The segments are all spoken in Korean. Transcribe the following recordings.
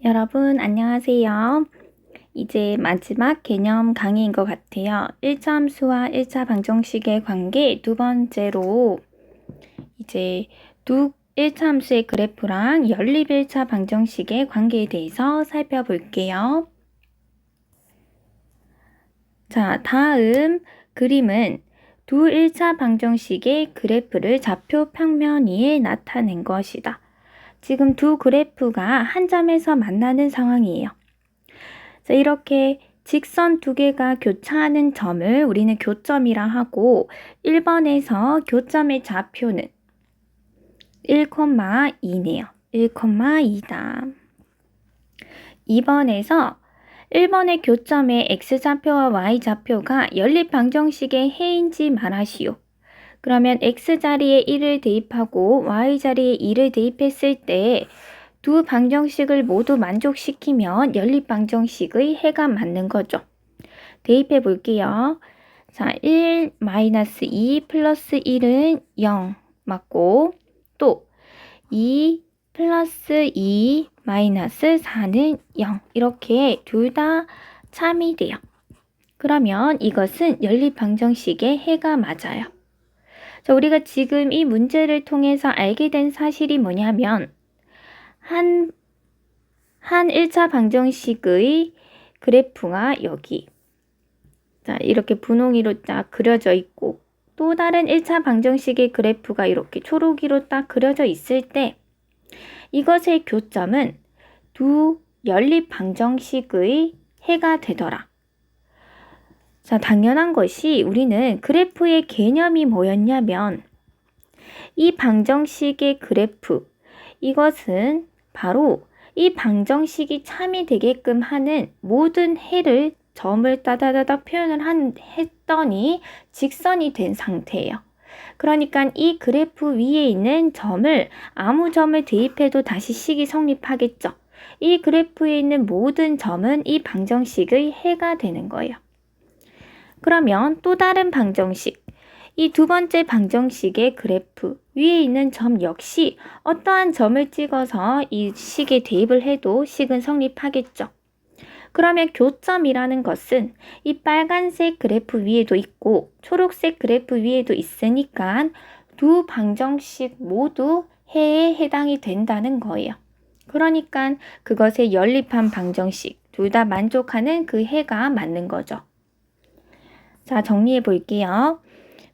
여러분, 안녕하세요. 이제 마지막 개념 강의인 것 같아요. 1차 함수와 1차 방정식의 관계 두 번째로 이제 1차 함수의 그래프랑 연립 1차 방정식의 관계에 대해서 살펴볼게요. 자, 다음 그림은 두 1차 방정식의 그래프를 좌표 평면 위에 나타낸 것이다. 지금 두 그래프가 한 점에서 만나는 상황이에요. 자, 이렇게 직선 두 개가 교차하는 점을 우리는 교점이라 하고 1번에서 교점의 좌표는 1,2네요. 1,2다. 2번에서 1번의 교점의 x좌표와 y좌표가 연립방정식의 해인지 말하시오. 그러면 x자리에 1을 대입하고 y자리에 2를 대입했을 때 두 방정식을 모두 만족시키면 연립방정식의 해가 맞는 거죠. 대입해 볼게요. 자, 1-2 플러스 1은 0 맞고 또 2 플러스 2 마이너스 4는 0 이렇게 둘 다 참이 돼요. 그러면 이것은 연립방정식의 해가 맞아요. 자, 우리가 지금 이 문제를 통해서 알게 된 사실이 뭐냐면 한 1차 방정식의 그래프가 여기 자, 이렇게 분홍이로 딱 그려져 있고 또 다른 1차 방정식의 그래프가 이렇게 초록이로 딱 그려져 있을 때 이것의 교점은 두 연립 방정식의 해가 되더라. 자, 당연한 것이 우리는 그래프의 개념이 뭐였냐면 이 방정식의 그래프 이것은 바로 이 방정식이 참이 되게끔 하는 모든 해를 점을 따다다닥 표현을 했더니 직선이 된 상태예요. 그러니까 이 그래프 위에 있는 점을 아무 점을 대입해도 다시 식이 성립하겠죠. 이 그래프에 있는 모든 점은 이 방정식의 해가 되는 거예요. 그러면 또 다른 방정식, 이 두 번째 방정식의 그래프 위에 있는 점 역시 어떠한 점을 찍어서 이 식에 대입을 해도 식은 성립하겠죠. 그러면 교점이라는 것은 이 빨간색 그래프 위에도 있고 초록색 그래프 위에도 있으니까 두 방정식 모두 해에 해당이 된다는 거예요. 그러니까 그것의 연립한 방정식 둘 다 만족하는 그 해가 맞는 거죠. 자, 정리해 볼게요.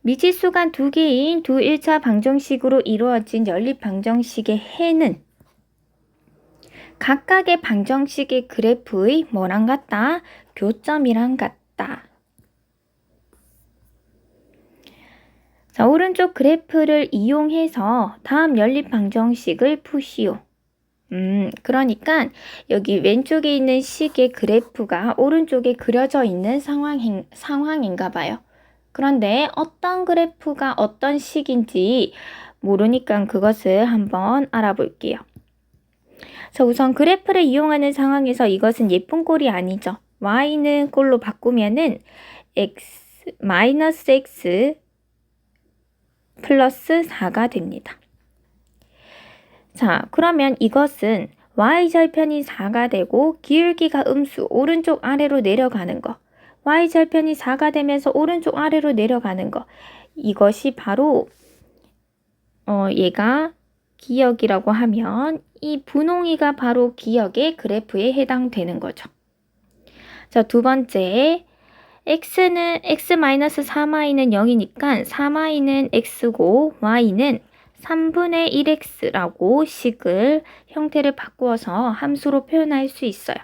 미지수가 두 개인 두 1차 방정식으로 이루어진 연립 방정식의 해는 각각의 방정식의 그래프의 뭐랑 같다? 교점이랑 같다. 자, 오른쪽 그래프를 이용해서 다음 연립 방정식을 푸시오. 그러니까 여기 왼쪽에 있는 식의 그래프가 오른쪽에 그려져 있는 상황인가 봐요. 그런데 어떤 그래프가 어떤 식인지 모르니까 그것을 한번 알아볼게요. 자, 우선 그래프를 이용하는 상황에서 이것은 예쁜 꼴이 아니죠. y는 꼴로 바꾸면은 x 플러스 4가 됩니다. 자, 그러면 이것은 y절편이 4가 되고 기울기가 음수 오른쪽 아래로 내려가는 거 y절편이 4가 되면서 오른쪽 아래로 내려가는 거 이것이 바로 얘가 기역이라고 하면 이 분홍이가 바로 기역의 그래프에 해당되는 거죠. 자, 두 번째 x는 x-4y는 0이니까 4y는 x고 y는 3분의 1x라고 식을 형태를 바꾸어서 함수로 표현할 수 있어요.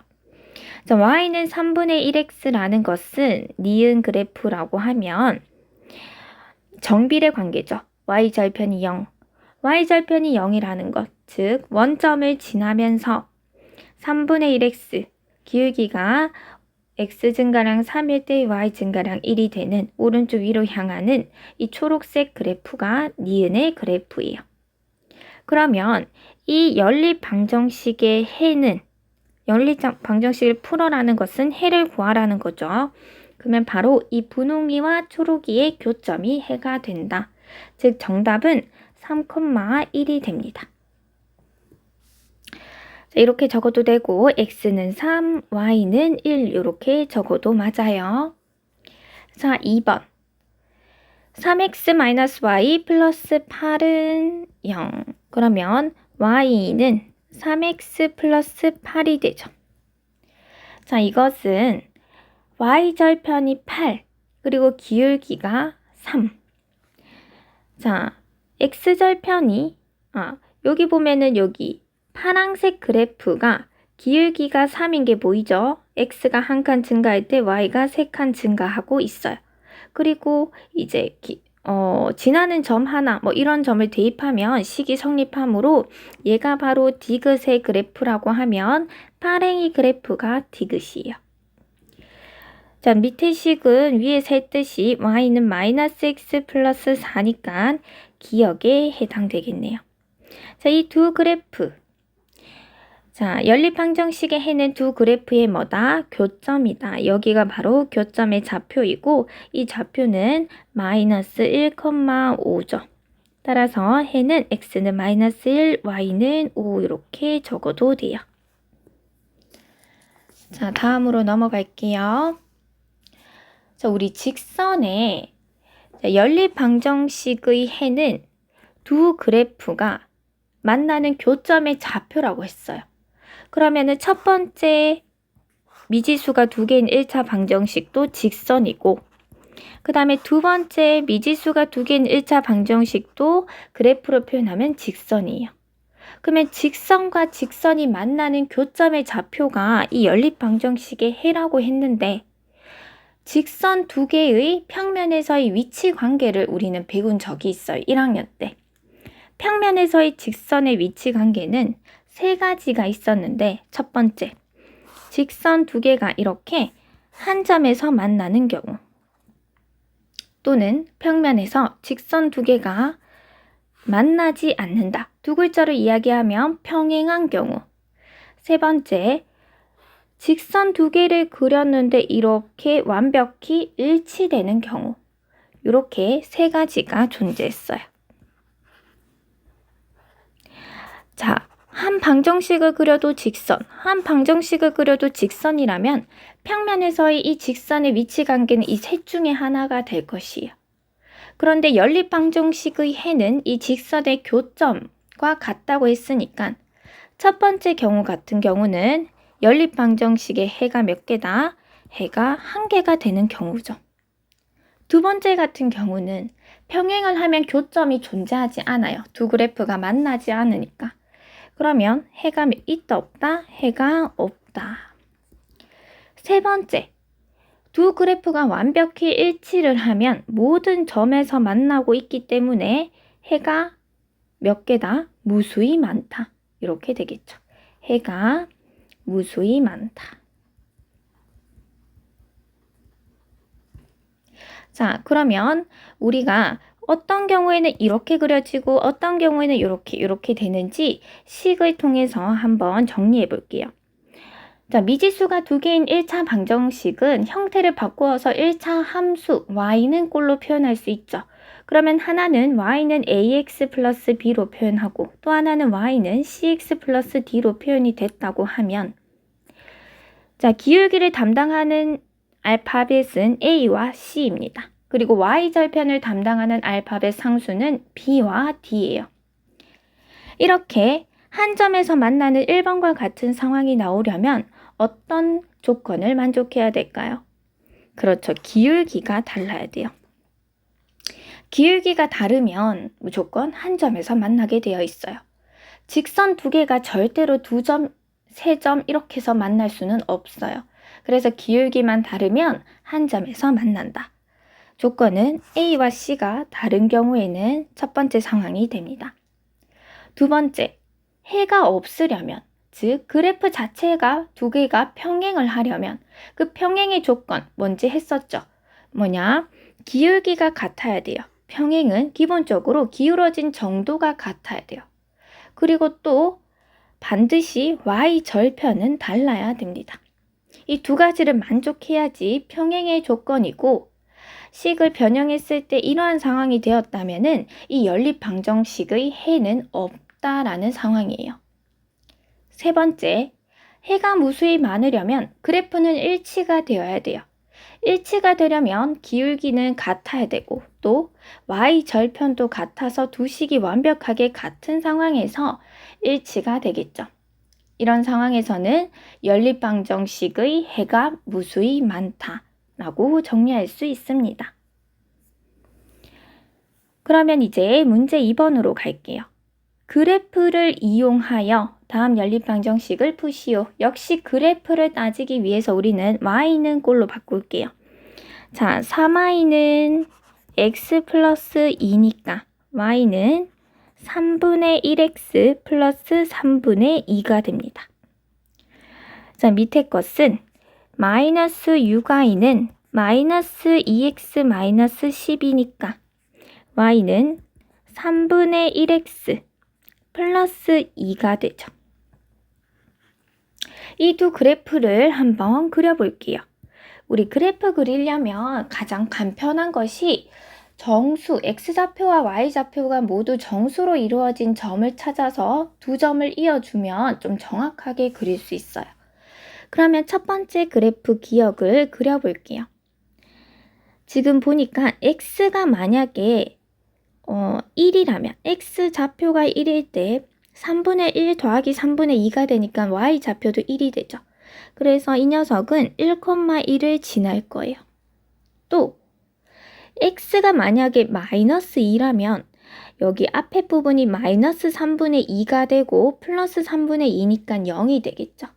자, y는 3분의 1x라는 것은 니은 그래프라고 하면 정비례 관계죠. y절편이 0. y절편이 0이라는 것, 즉 원점을 지나면서 3분의 1x, 기울기가 x 증가량 3일 때 y 증가량 1이 되는 오른쪽 위로 향하는 이 초록색 그래프가 니은의 그래프예요. 그러면 이 연립 방정식의 해는 연립 방정식을 풀어라는 것은 해를 구하라는 거죠. 그러면 바로 이 분홍이와 초록이의 교점이 해가 된다. 즉 정답은 3,1이 됩니다. 자, 이렇게 적어도 되고 x는 3, y는 1 이렇게 적어도 맞아요. 자, 2번. 3x-y 플러스 8은 0. 그러면 y는 3x 플러스 8이 되죠. 자, 이것은 y절편이 8, 그리고 기울기가 3. 자, x절편이, 여기 보면은 여기 파란색 그래프가 기울기가 3인 게 보이죠? x가 한 칸 증가할 때 y가 3칸 증가하고 있어요. 그리고 이제 지나는 점 하나, 뭐 이런 점을 대입하면 식이 성립하므로 얘가 바로 디귿의 그래프라고 하면 파랭이 그래프가 디귿이에요. 자, 밑에 식은 위에서 했듯이 y는 마이너스 x 플러스 4니까 기역에 해당되겠네요. 자, 이 두 그래프. 자, 연립방정식의 해는 두 그래프의 뭐다? 교점이다. 여기가 바로 교점의 좌표이고 이 좌표는 마이너스 1,5죠. 따라서 해는 x는 마이너스 1, y는 5 이렇게 적어도 돼요. 자, 다음으로 넘어갈게요. 자, 우리 직선의 연립방정식의 해는 두 그래프가 만나는 교점의 좌표라고 했어요. 그러면은 첫 번째 미지수가 두 개인 1차 방정식도 직선이고, 그 다음에 두 번째 미지수가 두 개인 1차 방정식도 그래프로 표현하면 직선이에요. 그러면 직선과 직선이 만나는 교점의 좌표가 이 연립방정식의 해라고 했는데, 직선 두 개의 평면에서의 위치 관계를 우리는 배운 적이 있어요. 1학년 때. 평면에서의 직선의 위치 관계는 세 가지가 있었는데, 첫 번째, 직선 두 개가 이렇게 한 점에서 만나는 경우, 또는 평면에서 직선 두 개가 만나지 않는다. 두 글자로 이야기하면 평행한 경우. 세 번째, 직선 두 개를 그렸는데 이렇게 완벽히 일치되는 경우. 이렇게 세 가지가 존재했어요. 자, 한 방정식을 그려도 직선, 한 방정식을 그려도 직선이라면 평면에서의 이 직선의 위치 관계는 이 셋 중에 하나가 될 것이에요. 그런데 연립방정식의 해는 이 직선의 교점과 같다고 했으니까 첫 번째 경우 같은 경우는 연립방정식의 해가 몇 개다? 해가 한 개가 되는 경우죠. 두 번째 같은 경우는 평행을 하면 교점이 존재하지 않아요. 두 그래프가 만나지 않으니까. 그러면 해가 있다 없다? 해가 없다. 세 번째, 두 그래프가 완벽히 일치를 하면 모든 점에서 만나고 있기 때문에 해가 몇 개다? 무수히 많다. 이렇게 되겠죠. 해가 무수히 많다. 자, 그러면 우리가 어떤 경우에는 이렇게 그려지고 어떤 경우에는 이렇게 되는지 식을 통해서 한번 정리해 볼게요. 자, 미지수가 두 개인 1차 방정식은 형태를 바꾸어서 1차 함수 y는 꼴로 표현할 수 있죠. 그러면 하나는 y는 ax 플러스 b로 표현하고 또 하나는 y는 cx 플러스 d로 표현이 됐다고 하면, 자, 기울기를 담당하는 알파벳은 a와 c입니다. 그리고 y절편을 담당하는 알파벳 상수는 b와 d예요. 이렇게 한 점에서 만나는 1번과 같은 상황이 나오려면 어떤 조건을 만족해야 될까요? 그렇죠. 기울기가 달라야 돼요. 기울기가 다르면 무조건 한 점에서 만나게 되어 있어요. 직선 두 개가 절대로 두 점, 세 점 이렇게 해서 만날 수는 없어요. 그래서 기울기만 다르면 한 점에서 만난다. 조건은 A와 C가 다른 경우에는 첫 번째 상황이 됩니다. 두 번째, 해가 없으려면, 즉 그래프 자체가 두 개가 평행을 하려면 그 평행의 조건 뭔지 했었죠. 뭐냐? 기울기가 같아야 돼요. 평행은 기본적으로 기울어진 정도가 같아야 돼요. 그리고 또 반드시 y절편은 달라야 됩니다. 이 두 가지를 만족해야지 평행의 조건이고, 식을 변형했을 때 이러한 상황이 되었다면은 이 연립방정식의 해는 없다라는 상황이에요. 세 번째, 해가 무수히 많으려면 그래프는 일치가 되어야 돼요. 일치가 되려면 기울기는 같아야 되고 또 y절편도 같아서 두 식이 완벽하게 같은 상황에서 일치가 되겠죠. 이런 상황에서는 연립방정식의 해가 무수히 많다라고 정리할 수 있습니다. 그러면 이제 문제 2번으로 갈게요. 그래프를 이용하여 다음 연립방정식을 푸시오. 역시 그래프를 따지기 위해서 우리는 y는 꼴로 바꿀게요. 자, 3y는 x 플러스 2니까 y는 3분의 1x 플러스 3분의 2가 됩니다. 자, 밑에 것은 마이너스 6y는 마이너스 2x 마이너스 10이니까 y는 3분의 1x 플러스 2가 되죠. 이 두 그래프를 한번 그려볼게요. 우리 그래프 그리려면 가장 간편한 것이 정수, x좌표와 y좌표가 모두 정수로 이루어진 점을 찾아서 두 점을 이어주면 좀 정확하게 그릴 수 있어요. 그러면 첫 번째 그래프 기억을 그려볼게요. 지금 보니까 x가 만약에 1이라면 x좌표가 1일 때 3분의 1 더하기 3분의 2가 되니까 y좌표도 1이 되죠. 그래서 이 녀석은 1,1을 지날 거예요. 또 x가 만약에 마이너스 2라면 여기 앞에 부분이 마이너스 3분의 2가 되고 플러스 3분의 2니까 0이 되겠죠.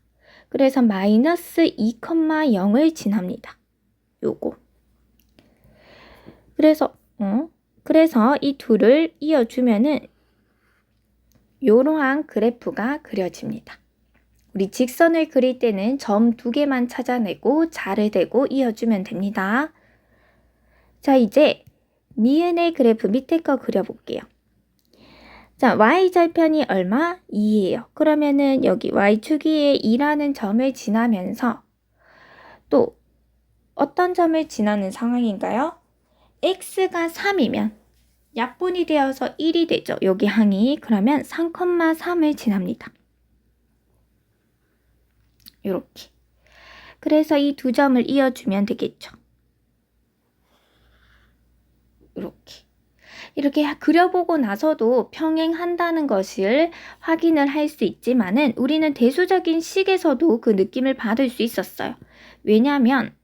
그래서 마이너스 2,0을 지납니다. 요거. 그래서 이 둘을 이어주면은 요러한 그래프가 그려집니다. 우리 직선을 그릴 때는 점 두 개만 찾아내고 자를 대고 이어주면 됩니다. 자, 이제 니은의 그래프 밑에 거 그려볼게요. 자, y절편이 얼마? 2예요. 그러면은 여기 y축위에 2라는 점을 지나면서 또 어떤 점을 지나는 상황인가요? x가 3이면 약분이 되어서 1이 되죠. 여기 항이. 그러면 3,3을 지납니다. 이렇게. 그래서 이 두 점을 이어주면 되겠죠. 이렇게 그려보고 나서도 평행한다는 것을 확인을 할 수 있지만은 우리는 대수적인 식에서도 그 느낌을 받을 수 있었어요. 왜냐하면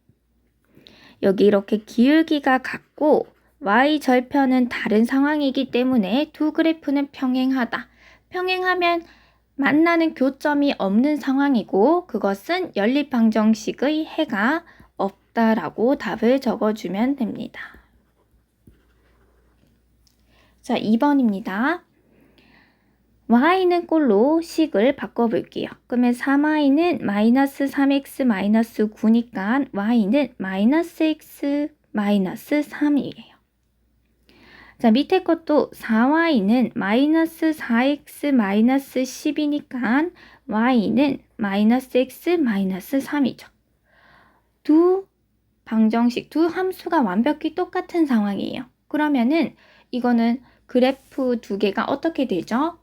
여기 이렇게 기울기가 같고 y절편은 다른 상황이기 때문에 두 그래프는 평행하다. 평행하면 만나는 교점이 없는 상황이고 그것은 연립방정식의 해가 없다라고 답을 적어주면 됩니다. 자, 2번입니다. y는 꼴로 식을 바꿔볼게요. 그러면 3y는 마이너스 3x 마이너스 9니까 y는 마이너스 x 마이너스 3이에요. 자, 밑에 것도 4y는 마이너스 4x 마이너스 10이니까 y는 마이너스 x 마이너스 3이죠. 두 방정식, 두 함수가 완벽히 똑같은 상황이에요. 그러면은 이거는 그래프 두 개가 어떻게 되죠?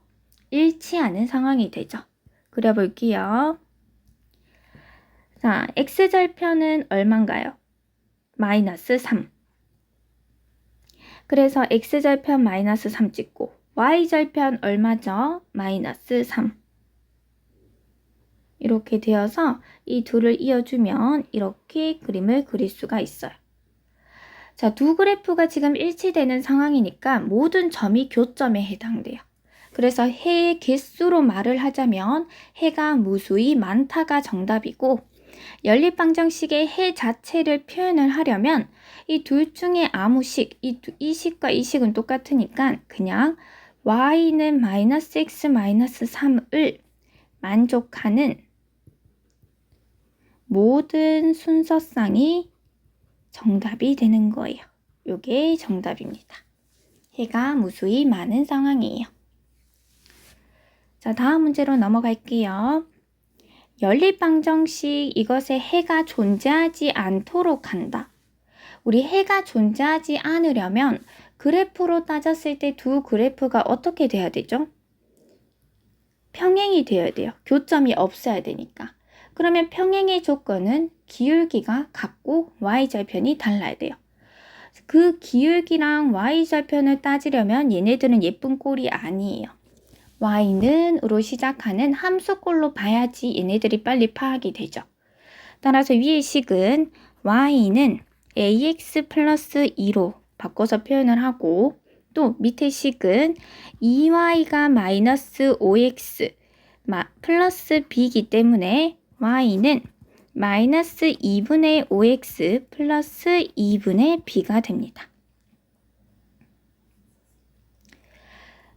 일치하는 상황이 되죠. 그려볼게요. 자, x절편은 얼마인가요? 마이너스 3. 그래서 x절편 마이너스 3 찍고 y절편 얼마죠? 마이너스 3. 이렇게 되어서 이 둘을 이어주면 이렇게 그림을 그릴 수가 있어요. 자, 두 그래프가 지금 일치되는 상황이니까 모든 점이 교점에 해당돼요. 그래서 해의 개수로 말을 하자면 해가 무수히 많다가 정답이고 연립방정식의 해 자체를 표현을 하려면 이 둘 중에 아무 식, 이 식과 이 식은 똑같으니까 그냥 y는 마이너스 x 마이너스 3을 만족하는 모든 순서쌍이 정답이 되는 거예요. 요게 정답입니다. 해가 무수히 많은 상황이에요. 자, 다음 문제로 넘어갈게요. 연립방정식 이것에 해가 존재하지 않도록 한다. 우리 해가 존재하지 않으려면 그래프로 따졌을 때 두 그래프가 어떻게 돼야 되죠? 평행이 되어야 돼요. 교점이 없어야 되니까. 그러면 평행의 조건은 기울기가 같고 y절편이 달라야 돼요. 그 기울기랑 y절편을 따지려면 얘네들은 예쁜 꼴이 아니에요. y는으로 시작하는 함수꼴로 봐야지 얘네들이 빨리 파악이 되죠. 따라서 위의 식은 y는 ax 플러스 2로 바꿔서 표현을 하고, 또 밑에 식은 2y가 마이너스 5x 플러스 b이기 때문에 y는 마이너스 2분의 5x 플러스 2분의 b가 됩니다.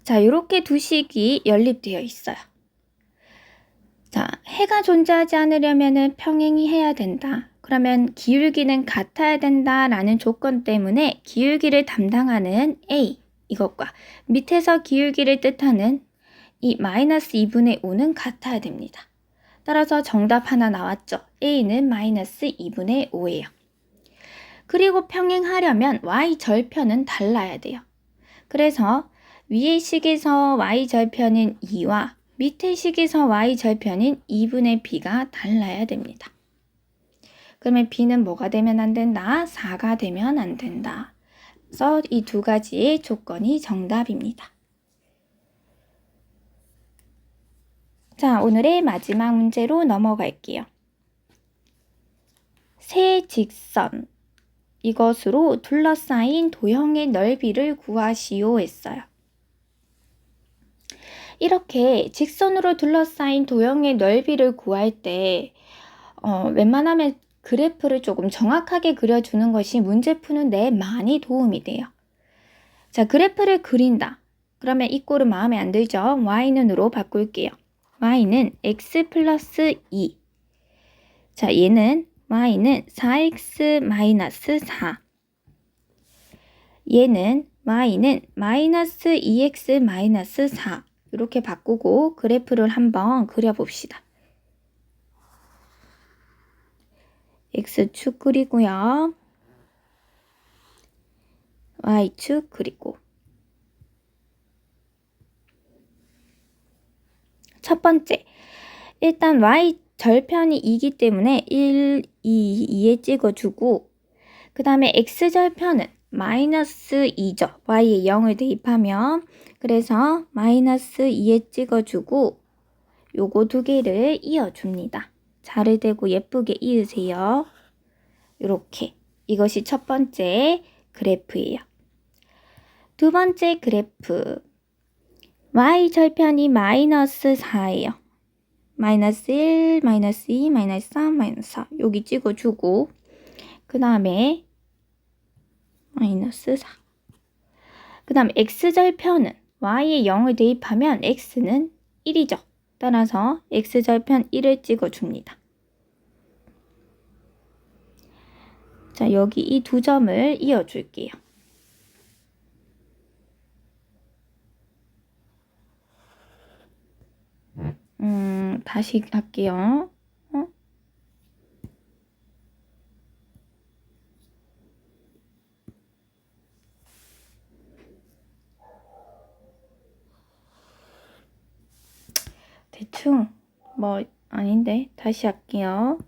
자, 이렇게 두 식이 연립되어 있어요. 자, 해가 존재하지 않으려면 평행이 해야 된다. 그러면 기울기는 같아야 된다라는 조건 때문에 기울기를 담당하는 a, 이것과 밑에서 기울기를 뜻하는 이 마이너스 2분의 5는 같아야 됩니다. 따라서 정답 하나 나왔죠. a는 마이너스 2분의 5예요. 그리고 평행하려면 y절편은 달라야 돼요. 그래서 위의 식에서 y절편인 2와 밑에 식에서 y절편인 2분의 b가 달라야 됩니다. 그러면 b는 뭐가 되면 안 된다? 4가 되면 안 된다. 그래서 이 두 가지의 조건이 정답입니다. 자, 오늘의 마지막 문제로 넘어갈게요. 세 직선, 이것으로 둘러싸인 도형의 넓이를 구하시오 했어요. 이렇게 직선으로 둘러싸인 도형의 넓이를 구할 때 웬만하면 그래프를 조금 정확하게 그려주는 것이 문제 푸는 데 많이 도움이 돼요. 자, 그래프를 그린다. 그러면 이 꼴은 마음에 안 들죠? y는으로 바꿀게요. y는 x 플러스 2. 자, 얘는 y는 4x 마이너스 4. 얘는 y는 마이너스 2x 마이너스 4. 이렇게 바꾸고 그래프를 한번 그려봅시다. x축 그리고요. y축 그리고. 첫 번째, 일단 y절편이 2기 때문에 1, 2에 찍어주고, 그 다음에 x절편은 마이너스 2죠. y에 0을 대입하면. 그래서 마이너스 2에 찍어주고 요거 두 개를 이어줍니다. 자를 대고 예쁘게 이으세요. 이렇게. 이것이 첫 번째 그래프예요. 두 번째 그래프. y절편이 마이너스 4예요. 마이너스 1, 마이너스 2, 마이너스 3, 마이너스 4. 여기 찍어주고, 그 다음에 마이너스 4. 그 다음 x절편은 y에 0을 대입하면 x는 1이죠. 따라서 x절편 1을 찍어줍니다. 자, 여기 이 두 점을 이어줄게요. 다시 할게요. 대충 뭐 아닌데 다시 할게요.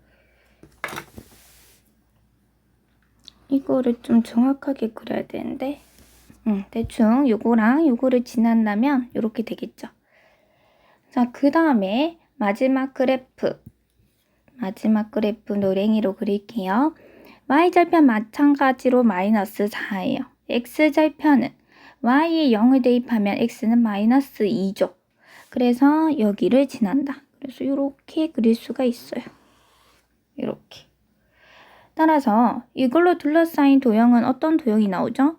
이거를 좀 정확하게 그려야 되는데 대충 요거랑 요거를 지난다면 이렇게 되겠죠. 자, 그 다음에 마지막 그래프 노랭이로 그릴게요. y절편 마찬가지로 마이너스 4예요. x절편은 y에 0을 대입하면 x는 마이너스 2죠. 그래서 여기를 지난다. 그래서 이렇게 그릴 수가 있어요. 이렇게. 따라서 이걸로 둘러싸인 도형은 어떤 도형이 나오죠?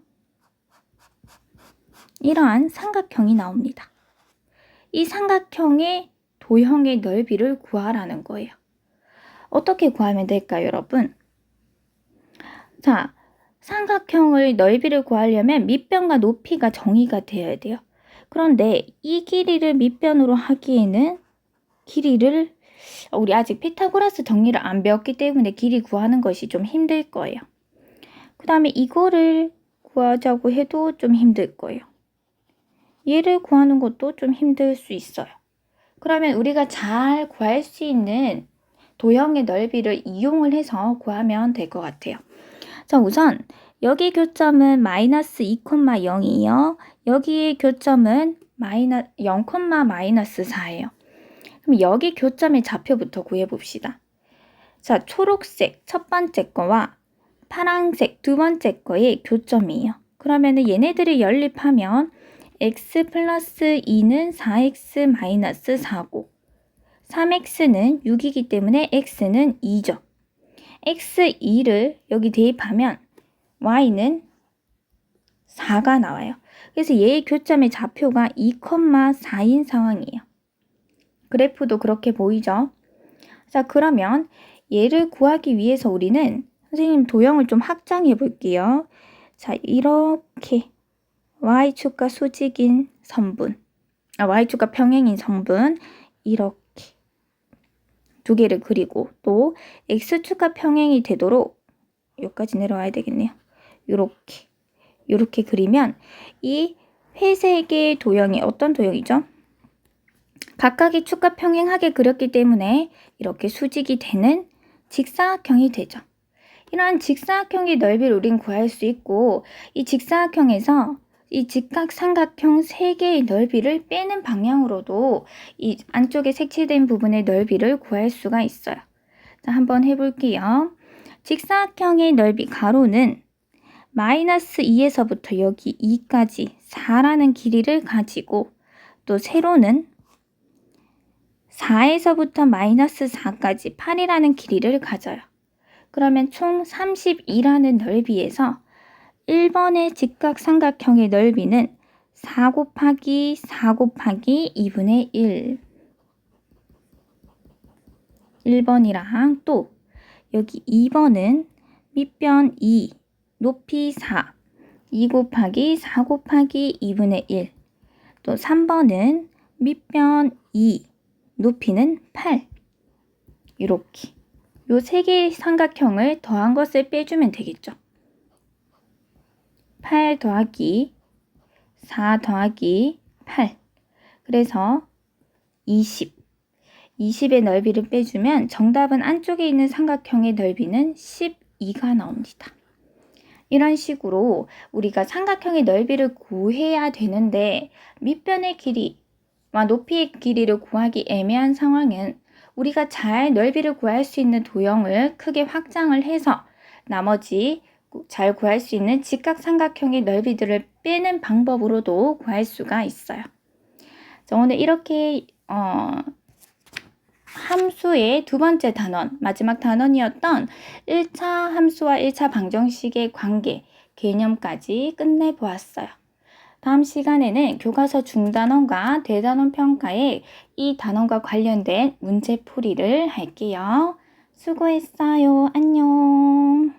이러한 삼각형이 나옵니다. 이 삼각형의 도형의 넓이를 구하라는 거예요. 어떻게 구하면 될까요, 여러분? 자, 삼각형의 넓이를 구하려면 밑변과 높이가 정의가 되어야 돼요. 그런데 이 길이를 밑변으로 하기에는 우리 아직 피타고라스 정리를 안 배웠기 때문에 길이 구하는 것이 좀 힘들 거예요. 그 다음에 이거를 구하자고 해도 좀 힘들 거예요. 얘를 구하는 것도 좀 힘들 수 있어요. 그러면 우리가 잘 구할 수 있는 도형의 넓이를 이용을 해서 구하면 될 것 같아요. 자, 우선 여기 교점은 마이너스 2,0이에요. 여기의 교점은 0, 마이너스 4예요. 그럼 여기 교점의 좌표부터 구해봅시다. 자, 초록색 첫 번째 거와 파란색 두 번째 거의 교점이에요. 그러면 얘네들이 연립하면 x 플러스 2는 4x 마이너스 4고 3x는 6이기 때문에 x는 2죠. x2를 여기 대입하면 y는 4가 나와요. 그래서 얘의 교점의 좌표가 2,4인 상황이에요. 그래프도 그렇게 보이죠? 자, 그러면 얘를 구하기 위해서 우리는 선생님 도형을 좀 확장해 볼게요. 자, 이렇게 y축과 수직인 선분, y축과 평행인 선분 이렇게 두 개를 그리고 또 x축과 평행이 되도록 여기까지 내려와야 되겠네요. 이렇게 그리면 이 회색의 도형이 어떤 도형이죠? 각각의 축과 평행하게 그렸기 때문에 이렇게 수직이 되는 직사각형이 되죠. 이러한 직사각형의 넓이를 우린 구할 수 있고 이 직사각형에서 이 직각삼각형 3개의 넓이를 빼는 방향으로도 이 안쪽에 색칠된 부분의 넓이를 구할 수가 있어요. 자, 한번 해볼게요. 직사각형의 넓이 가로는 마이너스 2에서부터 여기 2까지 4라는 길이를 가지고 또 세로는 4에서부터 마이너스 4까지 8이라는 길이를 가져요. 그러면 총 32라는 넓이에서 1번의 직각삼각형의 넓이는 4 곱하기 4 곱하기 2분의 1. 1번이랑 또 여기 2번은 밑변 2, 높이 4, 2 곱하기 4 곱하기 2분의 1. 또 3번은 밑변 2, 높이는 8. 이렇게 요 세 개의 삼각형을 더한 것을 빼주면 되겠죠. 8 더하기 4 더하기 8. 그래서 20. 20의 넓이를 빼주면 정답은 안쪽에 있는 삼각형의 넓이는 12가 나옵니다. 이런 식으로 우리가 삼각형의 넓이를 구해야 되는데 밑변의 길이와 높이의 길이를 구하기 애매한 상황은 우리가 잘 넓이를 구할 수 있는 도형을 크게 확장을 해서 나머지 잘 구할 수 있는 직각삼각형의 넓이들을 빼는 방법으로도 구할 수가 있어요. 자, 오늘 이렇게 함수의 두 번째 단원, 마지막 단원이었던 1차 함수와 1차 방정식의 관계, 개념까지 끝내보았어요. 다음 시간에는 교과서 중단원과 대단원 평가에 이 단원과 관련된 문제풀이를 할게요. 수고했어요. 안녕.